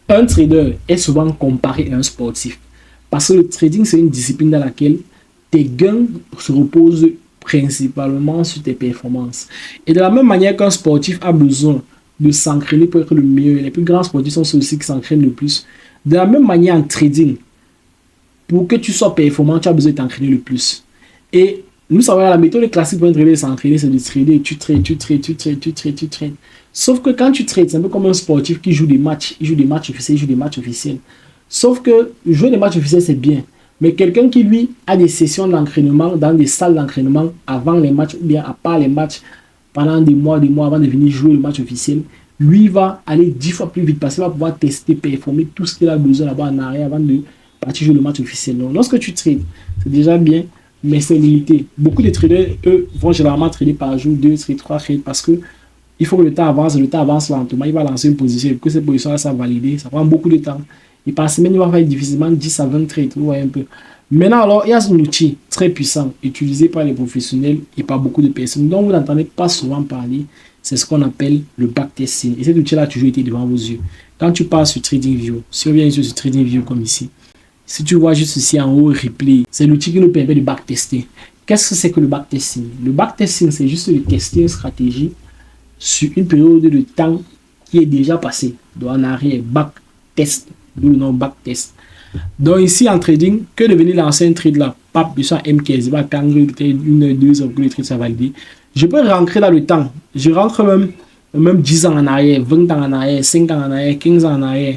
Un trader est souvent comparé à un sportif. Parce que le trading, c'est une discipline dans laquelle tes gains se reposent principalement sur tes performances. Et de la même manière qu'un sportif a besoin de s'entraîner pour être le meilleur, les plus grands sportifs sont ceux-ci qui s'entraînent le plus. De la même manière en trading, pour que tu sois performant, tu as besoin de t'entraîner le plus. Et nous savons la méthode classique pour un trader, s'entraîner, c'est de trader, tu trades. Sauf que quand tu trades, c'est un peu comme un sportif qui joue des matchs, il joue des matchs officiels. Sauf que jouer des matchs officiels, c'est bien. Mais quelqu'un qui, lui, a des sessions d'entraînement dans des salles d'entraînement avant les matchs ou bien à part les matchs pendant des mois avant de venir jouer le match officiel, lui va aller 10 fois plus vite parce qu'il va pouvoir tester, performer tout ce qu'il a besoin là-bas en arrière avant de partir jouer le match officiel. Donc, lorsque tu trades, c'est déjà bien, mais c'est limité. Beaucoup de traders, eux, vont généralement trader par jour, 2, 3 trades parce que il faut que le temps avance lentement. Il va lancer une position et que cette position-là soit validée. Ça prend beaucoup de temps. Et par semaine, il va faire difficilement 10 à 20 trades. Vous voyez un peu. Maintenant, alors, il y a un outil très puissant utilisé par les professionnels et par beaucoup de personnes dont vous n'entendez pas souvent parler. C'est ce qu'on appelle le backtesting. Et cet outil-là a toujours été devant vos yeux. Quand tu passes sur TradingView, si on vient sur TradingView comme ici, si tu vois juste ici en haut, replay, c'est l'outil qui nous permet de backtester. Qu'est-ce que c'est que le backtesting? Le backtesting, c'est juste de tester une stratégie sur une période de temps qui est déjà passée. Donc en arrière, backtest, d'où le nom backtest. Donc ici en trading, que de venir lancer un trade là, pap, je suis en M15, il va attendre une heure, 2 heures que le trade soit validé. Je peux rentrer dans le temps. Je rentre même 10 ans en arrière, 20 ans en arrière, 5 ans en arrière, 15 ans en arrière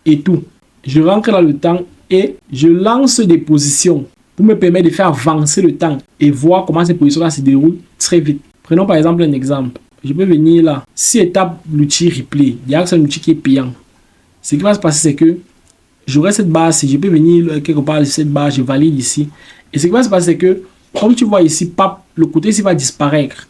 et tout. Je rentre dans le temps et je lance des positions pour me permettre de faire avancer le temps et voir comment ces positions-là se déroulent très vite. Prenons par exemple un exemple. Je peux venir là. Si je tape l'outil replay, il y a un outil qui est payant. Ce qui va se passer, c'est que j'aurai cette barre, si je peux venir quelque part sur cette barre, je valide ici. Et ce qui va se passer, c'est que, comme tu vois ici, pap, le côté ici va disparaître.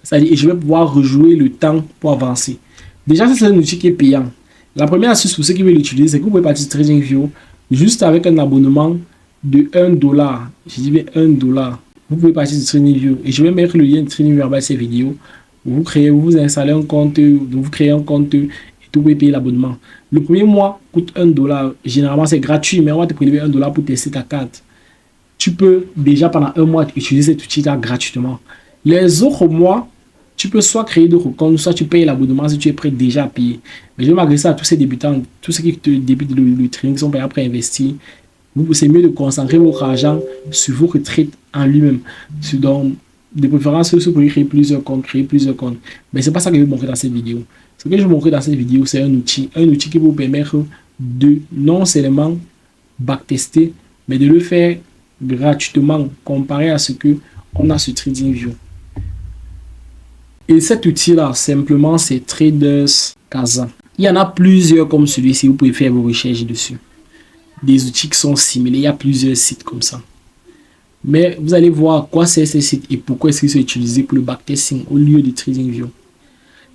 C'est-à-dire, je vais pouvoir rejouer le temps pour avancer. Déjà, c'est un outil qui est payant. La première astuce pour ceux qui veulent l'utiliser, c'est que vous pouvez partir sur TradingView juste avec un abonnement de $1. Je dis bien $1. Vous pouvez partir sur TradingView. Et je vais mettre le lien de TradingView en bas de cette vidéo. Vous installez un compte, vous créez un compte et vous pouvez payer l'abonnement. Le premier mois coûte $1. Généralement, c'est gratuit, mais on va te prélever $1 pour tester ta carte. Tu peux déjà pendant un mois utiliser cet outil-là gratuitement. Les autres mois, tu peux soit créer d'autres comptes, soit tu payes l'abonnement si tu es prêt déjà à payer. Mais je vais m'adresser à tous ces débutants, tous ceux qui débutent le trading, qui sont prêts après à investir. C'est mieux de concentrer votre argent sur votre trade en lui-même. Donc, de préférence, ceux qui peuvent créer plusieurs comptes, Mais ce n'est pas ça que je vais vous montrer dans cette vidéo. Ce que je vais vous montrer dans cette vidéo, c'est un outil qui vous permettre de non seulement backtester, mais de le faire gratuitement comparé à ce qu'on a sur TradingView. Et cet outil-là, simplement, c'est Traders Casa. Il y en a plusieurs comme celui-ci, vous pouvez faire vos recherches dessus. Des outils qui sont similaires, il y a plusieurs sites comme ça. Mais vous allez voir à quoi c'est ces sites et pourquoi est-ce qu'ils sont utilisés pour le backtesting au lieu de TradingView.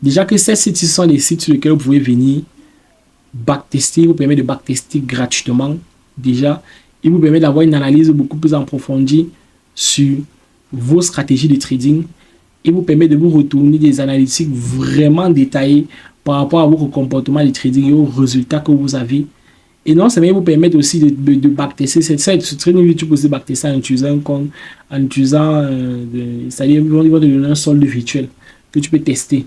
Déjà que ces sites sont des sites sur lesquels vous pouvez venir backtester, vous permet de backtester gratuitement déjà. Il vous permet d'avoir une analyse beaucoup plus approfondie sur vos stratégies de trading. Il vous permet de vous retourner des analytiques vraiment détaillées par rapport à votre comportement de trading et aux résultats que vous avez. Et non, ça va vous permettre aussi de backtester. Ce trading, tu peux aussi backtester en utilisant un compte, c'est-à-dire ils vont te donner un solde virtuel que tu peux tester.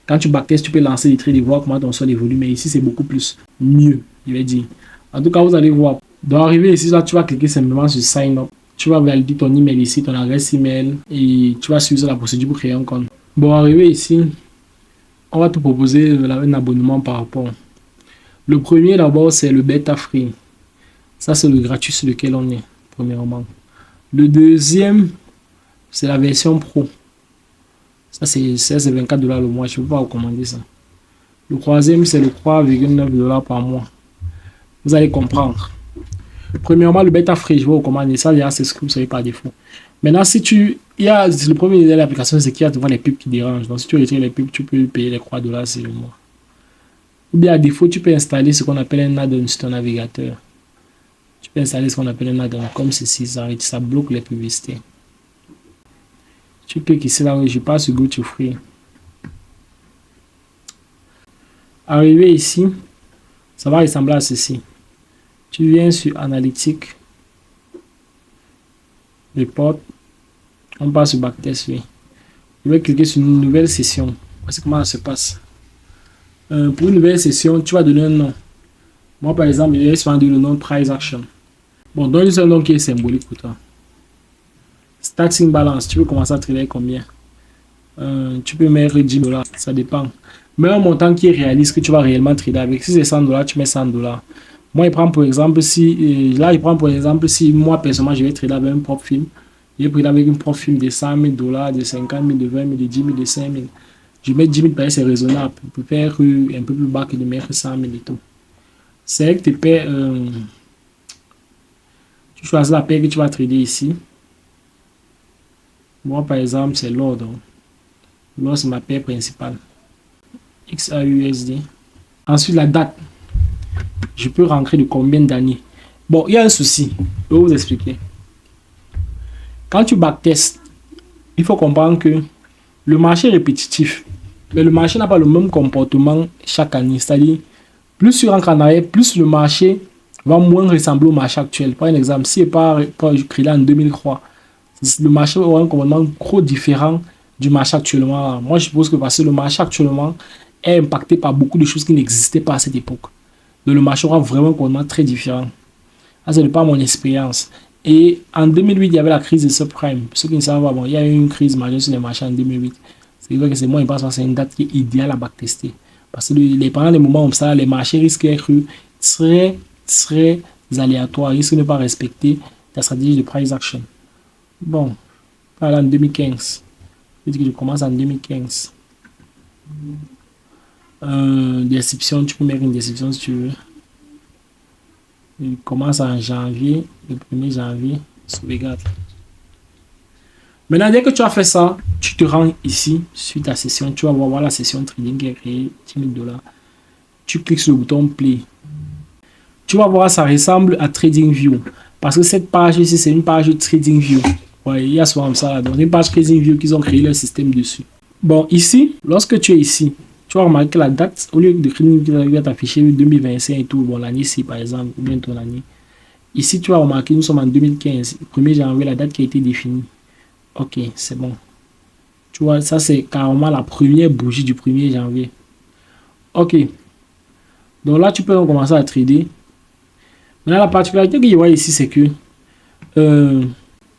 Quand tu backtestes, tu peux lancer des trades et voir comment ton solde évolue. Mais ici, c'est beaucoup plus mieux, je vais dire. En tout cas, vous allez voir. Donc, arrivé ici, là, tu vas cliquer simplement sur Sign Up. Tu vas valider ton email ici, ton adresse email, et tu vas suivre la procédure pour créer un compte. Bon, arrivé ici, on va te proposer un abonnement par rapport. Le premier d'abord, c'est le Beta Free. Ça, c'est le gratuit sur lequel on est, premièrement. Le deuxième, c'est la version Pro. Ça, c'est $24 le mois. Je ne peux pas recommander ça. Le troisième, c'est le 3,9 $ par mois. Vous allez comprendre. Premièrement, le Beta Free, je vais recommander ça. C'est ce que vous savez par défaut. Maintenant, le premier de l'application, c'est qu'il y a devant les pubs qui dérangent. Donc, si tu retires les pubs, tu peux payer les $3 sur le mois. Ou bien, à défaut, tu peux installer ce qu'on appelle un add-on sur ton navigateur. Tu peux installer ce qu'on appelle un add-on comme ceci. Ça bloque les publicités. Tu cliques ici, là, je passe sur Go to Free. Arrivé ici, Ça va ressembler à ceci. Tu viens sur Analytique, Report, on passe sur Backtest, oui. Je vais cliquer sur une nouvelle session. Voici comment ça se passe. Pour une nouvelle session, tu vas donner un nom. Moi, par exemple, je vais prendre le nom Price Action. Bon, donne un nom qui est symbolique pour toi. Starting Balance, tu veux commencer à trader combien? Tu peux mettre 10 $, ça dépend. Mais un montant qui est réaliste que tu vas réellement trader avec. Si c'est 100 $, tu mets 100 $. Moi, il prend pour exemple si moi personnellement je vais trader avec un propre film. Je vais trader avec un propre film de 100 000 $, de 50 000, de 20 000, de 10 000, de 5 000. Je mets 10 000 parce que c'est raisonnable. Je peux faire un peu plus bas que de mettre 100 000 et tout. C'est vrai que tu paies. Tu choisis la paire que tu vas trader ici. Moi, par exemple, c'est l'ordre. L'ordre, c'est ma paire principale. XAUSD. Ensuite, la date. Je peux rentrer de combien d'années? Bon, il y a un souci. Je vais vous expliquer. Quand tu backtestes, il faut comprendre que le marché est répétitif. Mais le marché n'a pas le même comportement chaque année. C'est-à-dire, plus tu rentres en arrière, plus le marché va moins ressembler au marché actuel. Par exemple, si je pars créé en 2003, le marché aura un comportement trop différent du marché actuellement. Moi, je suppose que parce que le marché actuellement est impacté par beaucoup de choses qui n'existaient pas à cette époque. Donc, le marché aura vraiment un comportement très différent. Ça, ce n'est pas mon expérience. Et en 2008, il y avait la crise de subprime. Pour ceux qui ne savent pas, bon, il y a eu une crise majeure sur les marchés en 2008. C'est vrai que c'est moi, je pense que c'est une date qui est idéale à backtester. Parce que pendant les moments comme ça, les marchés risquent d'être très, très aléatoires. Ils risquent de ne pas respecter la stratégie de price action. Bon, voilà en 2015. Je dis que je commence en 2015. Description, tu peux mettre une description si tu veux. Je commence en janvier, le 1er janvier, sauvegarde. Maintenant, dès que tu as fait ça, tu te rends ici sur ta session. Tu vas voir la session trading qui est créée, 10 000 $. Tu cliques sur le bouton Play. Tu vas voir, ça ressemble à TradingView. Parce que cette page ici, c'est une page TradingView. Ouais, il y a souvent ça là. Donc, une page TradingView qu'ils ont créé leur système dessus. Bon, ici, lorsque tu es ici, tu vas remarquer la date. Au lieu de TradingView, va t'afficher 2025 et tout. Bon, l'année-ci, par exemple, ou bien ton année. Ici, tu vas remarquer, nous sommes en 2015. 1er janvier, la date qui a été définie. Ok, c'est bon. Tu vois, ça c'est carrément la première bougie du 1er janvier. Ok. Donc là, tu peux commencer à trader. Maintenant, la particularité que je vois ici, c'est que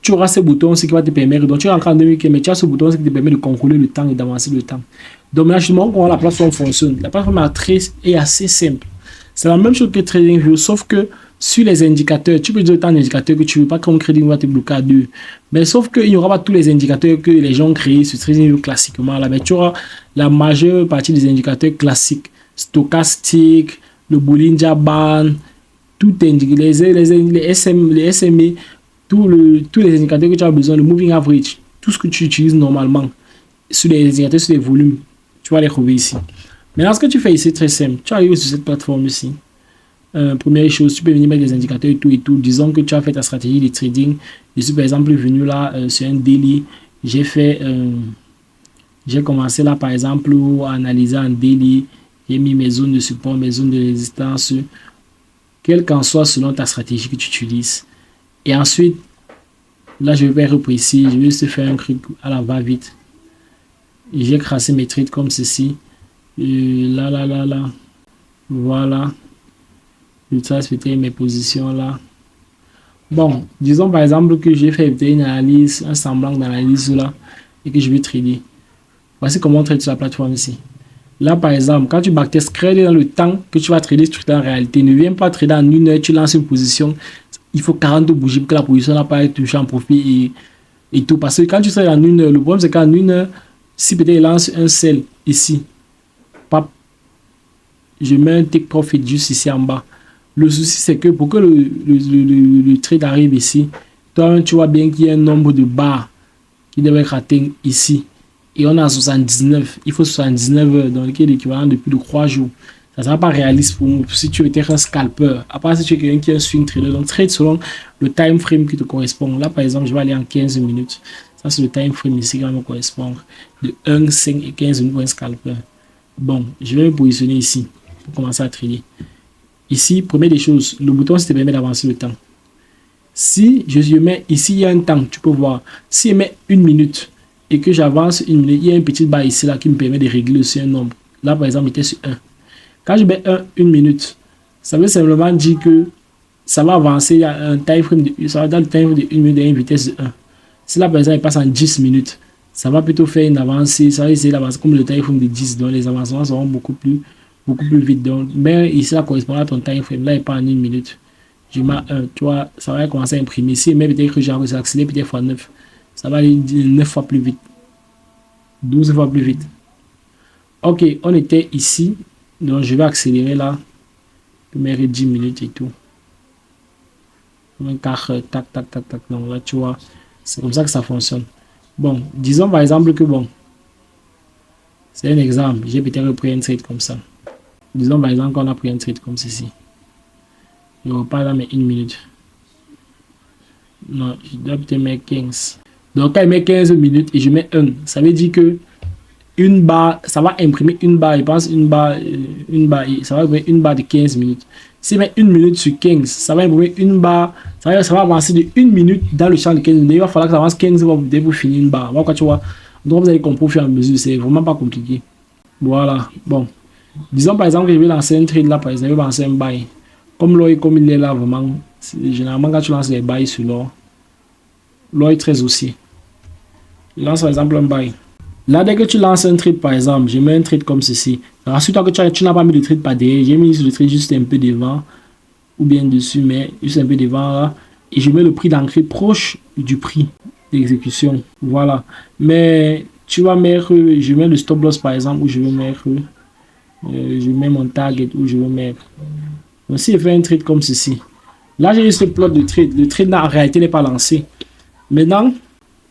tu auras ce bouton qui va te permettre. Donc, tu rentres en 2015, mais tu as ce bouton qui te permet de contrôler le temps et d'avancer le temps. Donc, maintenant, je te montre comment la plateforme fonctionne. La plateforme est assez simple. C'est la même chose que TradingView, sauf que sur les indicateurs, tu peux dire autant d'indicateurs que tu veux, pas comme Trading va te bloquer à 2. Mais sauf qu'il n'y aura pas tous les indicateurs que les gens créent sur TradingView classiquement. Là, mais tu auras la majeure partie des indicateurs classiques, stochastique, le Bollinger Band, tout les SMA, tous les indicateurs que tu as besoin, le Moving Average, tout ce que tu utilises normalement sur les indicateurs, sur les volumes, tu vas les trouver ici. Maintenant, ce que tu fais ici, c'est très simple. Tu arrives sur cette plateforme ici. Première chose, tu peux venir mettre des indicateurs et tout. Disons que tu as fait ta stratégie de trading. Je suis par exemple venu là sur un daily. J'ai commencé là par exemple à analyser un daily. J'ai mis mes zones de support, mes zones de résistance, quel qu'en soit selon ta stratégie que tu utilises. Et ensuite, là je vais reprendre ici. Je vais juste faire un clic à la va-vite. J'ai crassé mes trades comme ceci. Là. Voilà. Je trace peut-être mes positions là. Bon, disons par exemple que j'ai fait une analyse, un semblant d'analyse là, et que je vais trader. Voici comment on trade sur la plateforme ici. Là par exemple, quand tu backtest, crée dans le temps que tu vas trader, tu trades en réalité. Ne viens pas trader en une heure, tu lances une position. Il faut 40 bougies pour que la position n'a pas été touchée en profit et tout. Parce que quand tu trades en une heure, le problème c'est qu'en une heure, si peut-être il lance un sell ici, je mets un take profit juste ici en bas. Le souci, c'est que pour que le trade arrive ici, toi, tu vois bien qu'il y a un nombre de barres qui devrait être atteint ici. Et on a 79. Il faut 79 heures, donc qui est l'équivalent de plus de 3 jours. Ça ne sera pas réaliste pour nous. Si tu es un scalper, à part si tu es quelqu'un qui est un swing trader, donc trade selon le time frame qui te correspond. Là, par exemple, je vais aller en 15 minutes. Ça, c'est le time frame ici qui va me correspondre. De 1, 5 et 15 minutes pour un scalper. Bon, je vais me positionner ici pour commencer à trader. Ici, première des choses, le bouton ça te permet d'avancer le temps. Si je mets ici, il y a un temps, tu peux voir. Si je mets 1 minute et que j'avance 1 minute, il y a une petite barre ici là qui me permet de régler aussi un nombre. Là, par exemple, il était sur 1. Quand je mets 1 minute, ça veut simplement dire que ça va avancer à un time frame ça va dans le time frame de 1 minute et une vitesse de 1. Si là, par exemple, il passe en 10 minutes, ça va plutôt faire une avancée, ça va essayer d'avancer comme le time frame de 10, donc les avancements seront beaucoup plus vite. Donc, mais ici, ça correspond à ton time frame. Là, il part en 1 minute. Je mets 1, tu vois, ça va commencer à imprimer. Si même peut-être que j'ai accéléré peut-être fois 9, ça va aller 9 fois plus vite, 12 fois plus vite. Ok, on était ici, donc je vais accélérer là, je mets 10 minutes et tout. Tac, tac, tac, tac. Donc là, tu vois, c'est comme ça que ça fonctionne. Bon, disons par exemple que bon, c'est un exemple, j'ai peut-être repris un trade comme ça. Disons par exemple qu'on a pris un trade comme ceci. Je repars là, mais 1 minute. Non, je dois peut-être mettre 15. Donc, quand je mets 15 minutes et je mets 1, ça veut dire que une barre, ça va imprimer une barre, je pense une barre, ça va imprimer une barre de 15 minutes. Si je mets 1 minute sur 15, ça va imprimer une barre, ça va avancer de 1 minute dans le champ de 15 minutes. Il va falloir que ça avance 15 fois pour finir une barre. Voilà, tu vois. Donc, vous allez comprendre au fur et à mesure, c'est vraiment pas compliqué. Voilà, bon. Disons par exemple que je vais lancer un trade là, par exemple, je vais lancer un buy. Comme l'or, comme il est là, vraiment, généralement quand tu lances les buys sur l'or est très haussier. Je lance par exemple un buy. Là, dès que tu lances un trade, par exemple, je mets un trade comme ceci. Rassure-toi que tu n'as pas mis le trade par derrière. J'ai mis le trade juste un peu devant, ou bien dessus, mais juste un peu devant là. Et je mets le prix d'entrée proche du prix d'exécution. Voilà. Mais tu vas mettre, je mets le stop loss par exemple, où je vais mettre, je mets mon target, où je vais mettre. Donc, si je fais un trade comme ceci, là, j'ai juste le plot de trade. Le trade, en réalité, n'est pas lancé. Maintenant,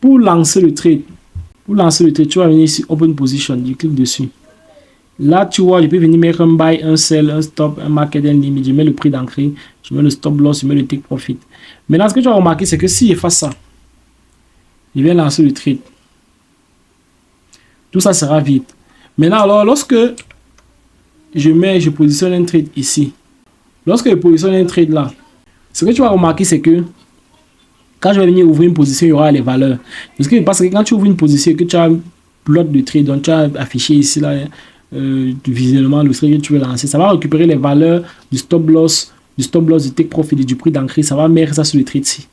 pour lancer le trade, tu vas venir ici, Open Position, je clique dessus. Là, tu vois, je peux venir mettre un buy, un sell, un stop, un market, un limit. Je mets le prix d'entrée, je mets le stop loss, je mets le take profit. Maintenant, ce que tu vas remarquer, c'est que si je fais ça, je vais lancer le trade. Tout ça sera vite. Maintenant, alors, lorsque je positionne un trade ici, lorsque je positionne un trade là, ce que tu vas remarquer, c'est que quand je vais venir ouvrir une position, il y aura les valeurs. Parce que quand tu ouvres une position, que tu as un plot de trade, donc tu as affiché ici là, visuellement le trade que tu veux lancer, ça va récupérer les valeurs du stop loss, du take profit et du prix d'entrée. Ça va mettre ça sur le trade ici.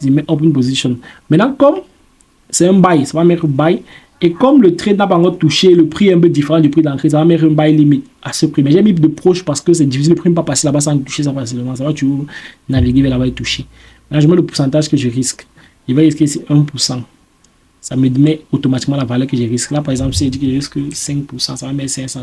Je mets open position. Maintenant, comme c'est un buy, ça va mettre buy. Et comme le trade n'a pas encore touché le prix un peu différent du prix d'entrée, ça va mettre un buy limit à ce prix. Mais j'ai mis de proche parce que c'est difficile. Le prix ne peut pas passer là-bas sans toucher ça facilement. Ça va, tu naviguer vers là-bas et toucher. Là, je mets le pourcentage que je risque. Je vais risquer ici 1%. Ça me met automatiquement la valeur que je risque. Là, par exemple, si je dis que je risque 5%, ça va mettre $500.